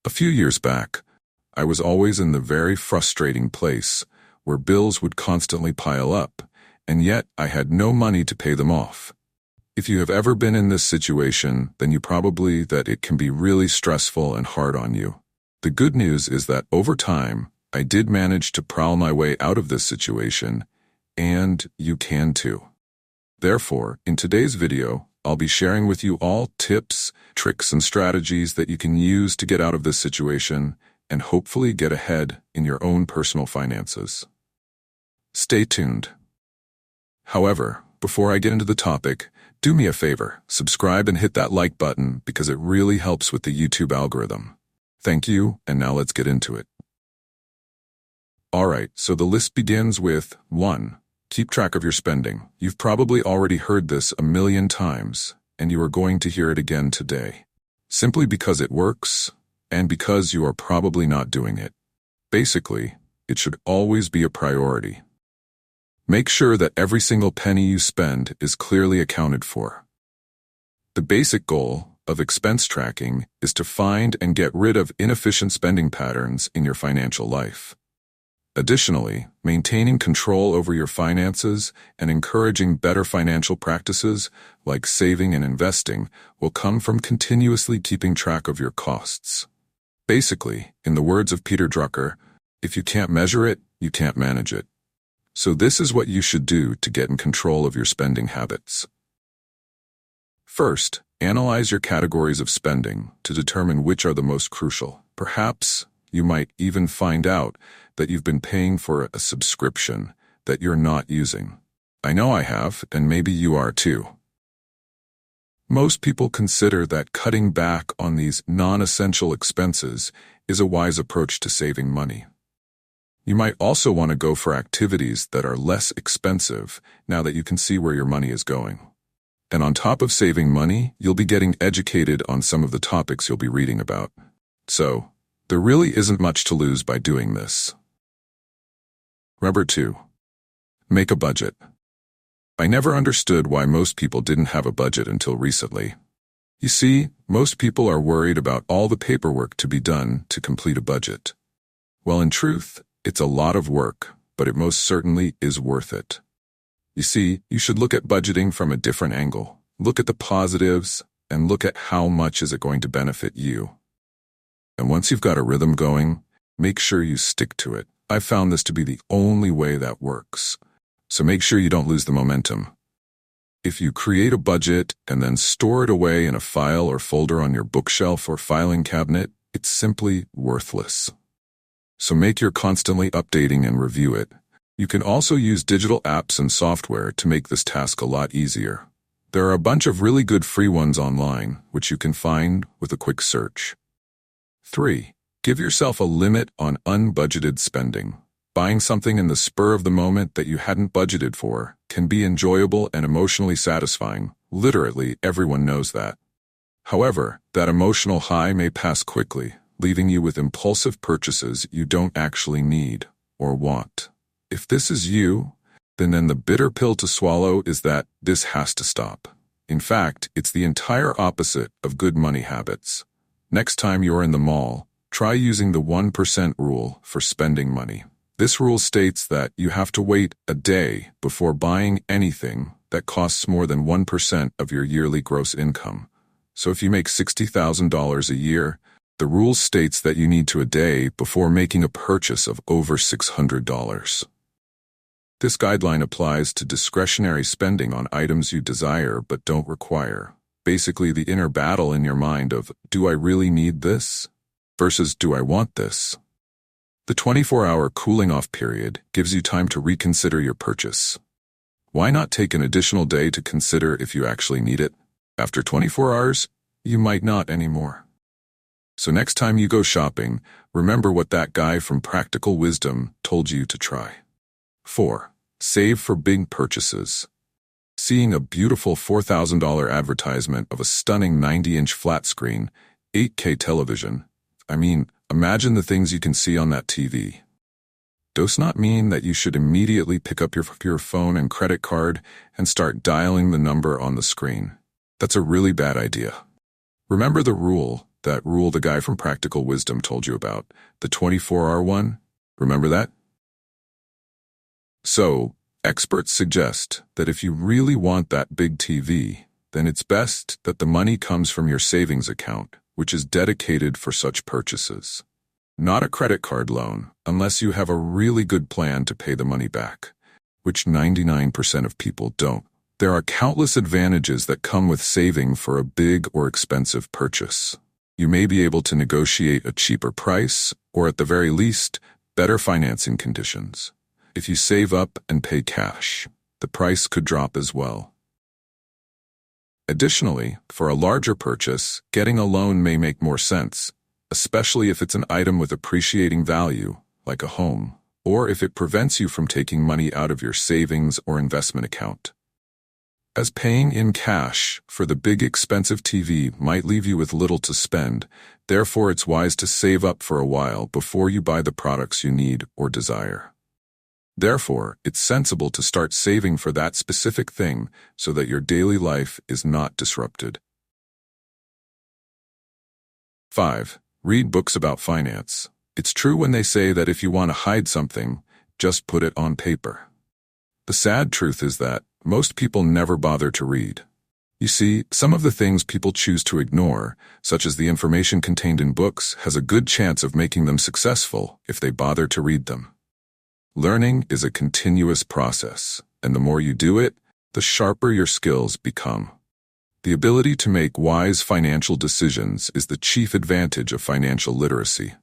A few years back, I was always in the very frustrating place where bills would constantly pile up, and yet I had no money to pay them off. If you have ever been in this situation, then you probably that it can be really stressful and hard on you. The good news is that over time, I did manage to prowl my way out of this situation, and you can too. Therefore, in today's video, I'll be sharing with you all tips, tricks, and strategies that you can use to get out of this situation and hopefully get ahead in your own personal finances. Stay tuned. However, before I get into the topic, do me a favor, subscribe and hit that like button because it really helps with the YouTube algorithm. Thank you, and now let's get into it. Alright, so the list begins with 1. Keep track of your spending. You've probably already heard this a million times, and you are going to hear it again today. Simply because it works, and because you are probably not doing it. Basically, it should always be a priority. Make sure that every single penny you spend is clearly accounted for. The basic goal of expense tracking is to find and get rid of inefficient spending patterns in your financial life. Additionally, maintaining control over your finances and encouraging better financial practices, like saving and investing, will come from continuously keeping track of your costs. Basically, in the words of Peter Drucker, if you can't measure it, you can't manage it. So this is what you should do to get in control of your spending habits. First, analyze your categories of spending to determine which are the most crucial. Perhaps you might even find out that you've been paying for a subscription that you're not using. I know I have, and maybe you are too. Most people consider that cutting back on these non-essential expenses is a wise approach to saving money. You might also want to go for activities that are less expensive now that you can see where your money is going. And on top of saving money, you'll be getting educated on some of the topics you'll be reading about. So, there really isn't much to lose by doing this. Number 2. Make a budget. I never understood why most people didn't have a budget until recently. You see, most people are worried about all the paperwork to be done to complete a budget. Well, in truth, it's a lot of work, but it most certainly is worth it. You see, you should look at budgeting from a different angle. Look at the positives, and look at how much is it going to benefit you. And once you've got a rhythm going, make sure you stick to it. I've found this to be the only way that works. So make sure you don't lose the momentum. If you create a budget and then store it away in a file or folder on your bookshelf or filing cabinet, it's simply worthless. So make sure constantly updating and review it. You can also use digital apps and software to make this task a lot easier. There are a bunch of really good free ones online, which you can find with a quick search. 3. Give yourself a limit on unbudgeted spending. Buying something in the spur of the moment that you hadn't budgeted for can be enjoyable and emotionally satisfying. Literally, everyone knows that. However, that emotional high may pass quickly, leaving you with impulsive purchases you don't actually need or want. If this is you, then the bitter pill to swallow is that this has to stop. In fact, it's the entire opposite of good money habits. Next time you're in the mall, try using the 1% rule for spending money. This rule states that you have to wait a day before buying anything that costs more than 1% of your yearly gross income. So if you make $60,000 a year, the rule states that you need to a day before making a purchase of over $600. This guideline applies to discretionary spending on items you desire but don't require. Basically, the inner battle in your mind of, do I really need this? Versus, do I want this? The 24-hour cooling-off period gives you time to reconsider your purchase. Why not take an additional day to consider if you actually need it? After 24 hours, you might not anymore. So next time you go shopping, remember what that guy from Practical Wisdom told you to try. 4. Save for big purchases. Seeing a beautiful $4,000 advertisement of a stunning 90-inch flat screen, 8K television, imagine the things you can see on that TV. Does not mean that you should immediately pick up your phone and credit card and start dialing the number on the screen. That's a really bad idea. Remember the rule, That rule the guy from Practical Wisdom told you about, the 24-hour one? Remember that? So, experts suggest that if you really want that big TV, then it's best that the money comes from your savings account, which is dedicated for such purchases. Not a credit card loan, unless you have a really good plan to pay the money back, which 99% of people don't. There are countless advantages that come with saving for a big or expensive purchase. You may be able to negotiate a cheaper price, or at the very least, better financing conditions. If you save up and pay cash, the price could drop as well. Additionally, for a larger purchase, getting a loan may make more sense, especially if it's an item with appreciating value, like a home, or if it prevents you from taking money out of your savings or investment account. As paying in cash for the big expensive TV might leave you with little to spend, therefore it's wise to save up for a while before you buy the products you need or desire. Therefore, it's sensible to start saving for that specific thing so that your daily life is not disrupted. 5. Read books about finance. It's true when they say that if you want to hide something, just put it on paper. The sad truth is that most people never bother to read. You see, some of the things people choose to ignore, such as the information contained in books, has a good chance of making them successful if they bother to read them. Learning is a continuous process, and the more you do it, the sharper your skills become. The ability to make wise financial decisions is the chief advantage of financial literacy.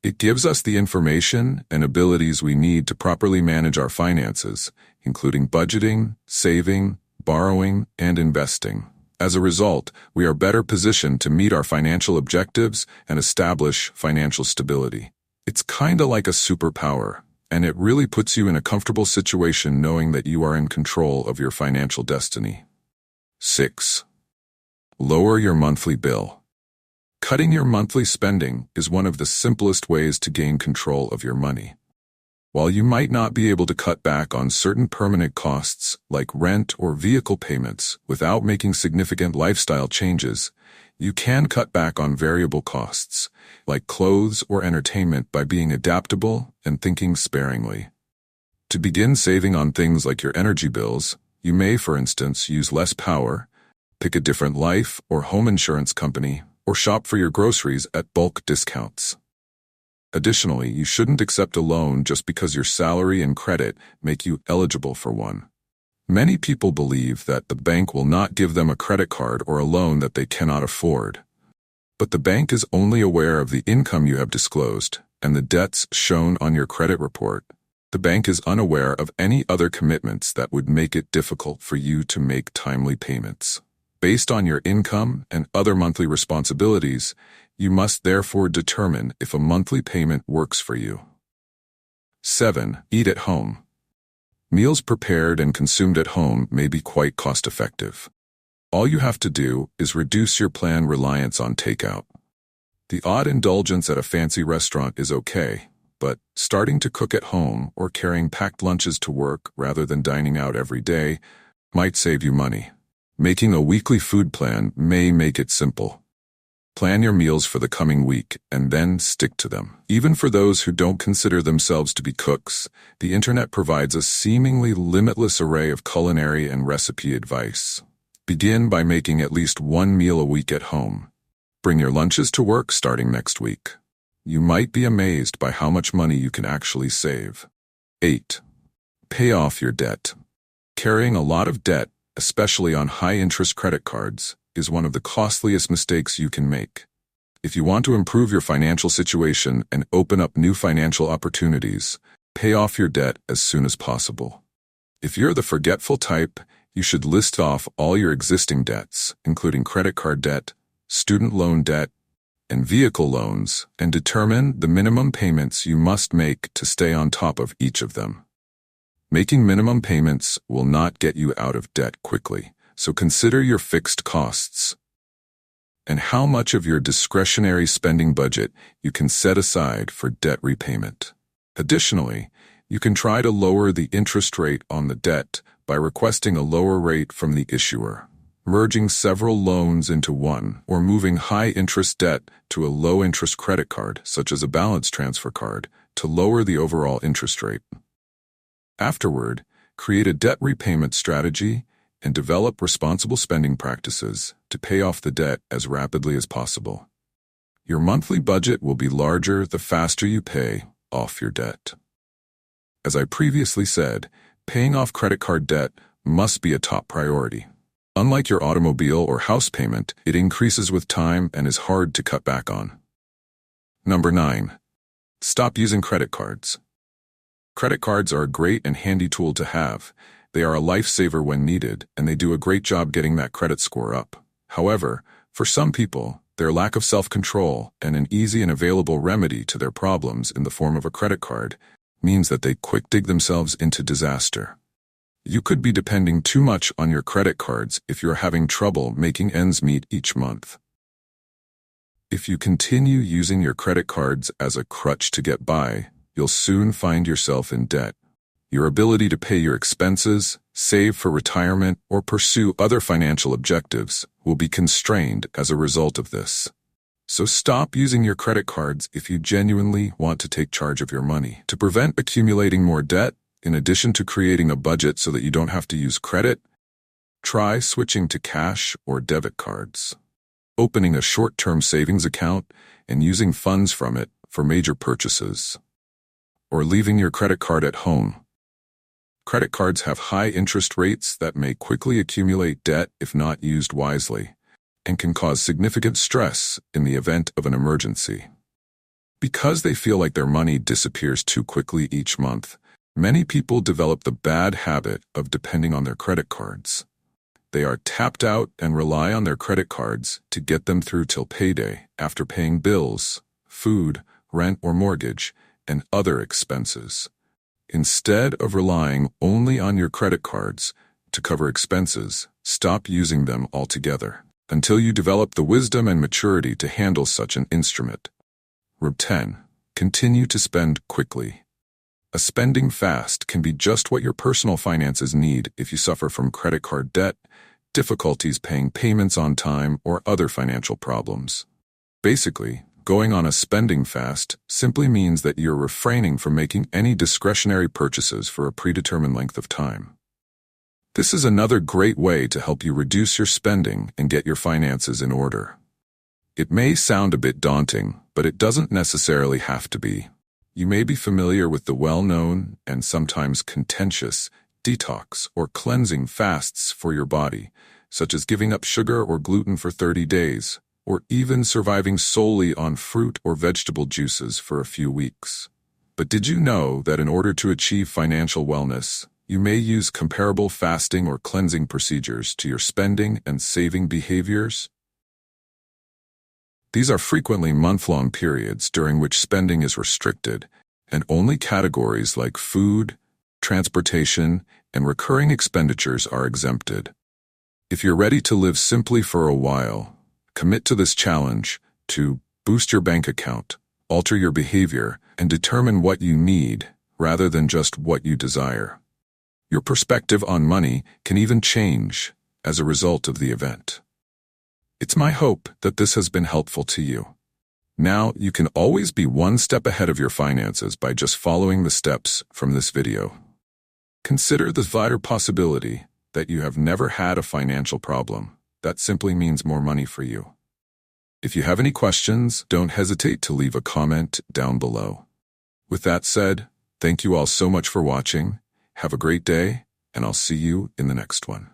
It gives us the information and abilities we need to properly manage our finances, including budgeting, saving, borrowing, and investing. As a result, we are better positioned to meet our financial objectives and establish financial stability. It's kinda like a superpower, and it really puts you in a comfortable situation knowing that you are in control of your financial destiny. 6. Lower your monthly bill. Cutting your monthly spending is one of the simplest ways to gain control of your money. While you might not be able to cut back on certain permanent costs like rent or vehicle payments without making significant lifestyle changes, you can cut back on variable costs like clothes or entertainment by being adaptable and thinking sparingly. To begin saving on things like your energy bills, you may, for instance, use less power, pick a different life or home insurance company, or shop for your groceries at bulk discounts. Additionally, you shouldn't accept a loan just because your salary and credit make you eligible for one. Many people believe that the bank will not give them a credit card or a loan that they cannot afford. But the bank is only aware of the income you have disclosed and the debts shown on your credit report. The bank is unaware of any other commitments that would make it difficult for you to make timely payments. Based on your income and other monthly responsibilities, you must therefore determine if a monthly payment works for you. 7. Eat at home. Meals prepared and consumed at home may be quite cost-effective. All you have to do is reduce your planned reliance on takeout. The odd indulgence at a fancy restaurant is okay, but starting to cook at home or carrying packed lunches to work rather than dining out every day might save you money. Making a weekly food plan may make it simple. Plan your meals for the coming week and then stick to them. Even for those who don't consider themselves to be cooks, the internet provides a seemingly limitless array of culinary and recipe advice. Begin by making at least one meal a week at home. Bring your lunches to work starting next week. You might be amazed by how much money you can actually save. 8. Pay off your debt. Carrying a lot of debt, especially on high-interest credit cards, is one of the costliest mistakes you can make. If you want to improve your financial situation and open up new financial opportunities, pay off your debt as soon as possible. If you're the forgetful type, you should list off all your existing debts, including credit card debt, student loan debt, and vehicle loans, and determine the minimum payments you must make to stay on top of each of them. Making minimum payments will not get you out of debt quickly, so consider your fixed costs and how much of your discretionary spending budget you can set aside for debt repayment. Additionally, you can try to lower the interest rate on the debt by requesting a lower rate from the issuer. merging several loans into one, or moving high-interest debt to a low-interest credit card, such as a balance transfer card, to lower the overall interest rate. Afterward, create a debt repayment strategy and develop responsible spending practices to pay off the debt as rapidly as possible. Your monthly budget will be larger the faster you pay off your debt. As I previously said, paying off credit card debt must be a top priority. Unlike your automobile or house payment, it increases with time and is hard to cut back on. Number 9. Stop using credit cards. Credit cards are a great and handy tool to have. They are a lifesaver when needed, and they do a great job getting that credit score up. However, for some people, their lack of self-control and an easy and available remedy to their problems in the form of a credit card means that they quick dig themselves into disaster. You could be depending too much on your credit cards if you're having trouble making ends meet each month. If you continue using your credit cards as a crutch to get by, you'll soon find yourself in debt. Your ability to pay your expenses, save for retirement, or pursue other financial objectives will be constrained as a result of this. So stop using your credit cards if you genuinely want to take charge of your money. To prevent accumulating more debt, in addition to creating a budget so that you don't have to use credit, try switching to cash or debit cards. Opening a short-term savings account and using funds from it for major purchases. Or leaving your credit card at home. Credit cards have high interest rates that may quickly accumulate debt if not used wisely, and can cause significant stress in the event of an emergency. Because they feel like their money disappears too quickly each month, many people develop the bad habit of depending on their credit cards. They are tapped out and rely on their credit cards to get them through till payday after paying bills, food, rent or mortgage, and other expenses. Instead of relying only on your credit cards to cover expenses, stop using them altogether until you develop the wisdom and maturity to handle such an instrument. Rule 10. Continue to spend quickly. A spending fast can be just what your personal finances need if you suffer from credit card debt, difficulties paying payments on time, or other financial problems. Basically, going on a spending fast simply means that you're refraining from making any discretionary purchases for a predetermined length of time. This is another great way to help you reduce your spending and get your finances in order. It may sound a bit daunting, but it doesn't necessarily have to be. You may be familiar with the well-known and sometimes contentious detox or cleansing fasts for your body, such as giving up sugar or gluten for 30 days, or even surviving solely on fruit or vegetable juices for a few weeks. But did you know that in order to achieve financial wellness, you may use comparable fasting or cleansing procedures to your spending and saving behaviors? These are frequently month-long periods during which spending is restricted, and only categories like food, transportation, and recurring expenditures are exempted. If you're ready to live simply for a while, commit to this challenge to boost your bank account, alter your behavior, and determine what you need rather than just what you desire. Your perspective on money can even change as a result of the event. It's my hope that this has been helpful to you. Now you can always be one step ahead of your finances by just following the steps from this video. Consider the wider possibility that you have never had a financial problem. That simply means more money for you. If you have any questions, don't hesitate to leave a comment down below. With that said, thank you all so much for watching. Have a great day, and I'll see you in the next one.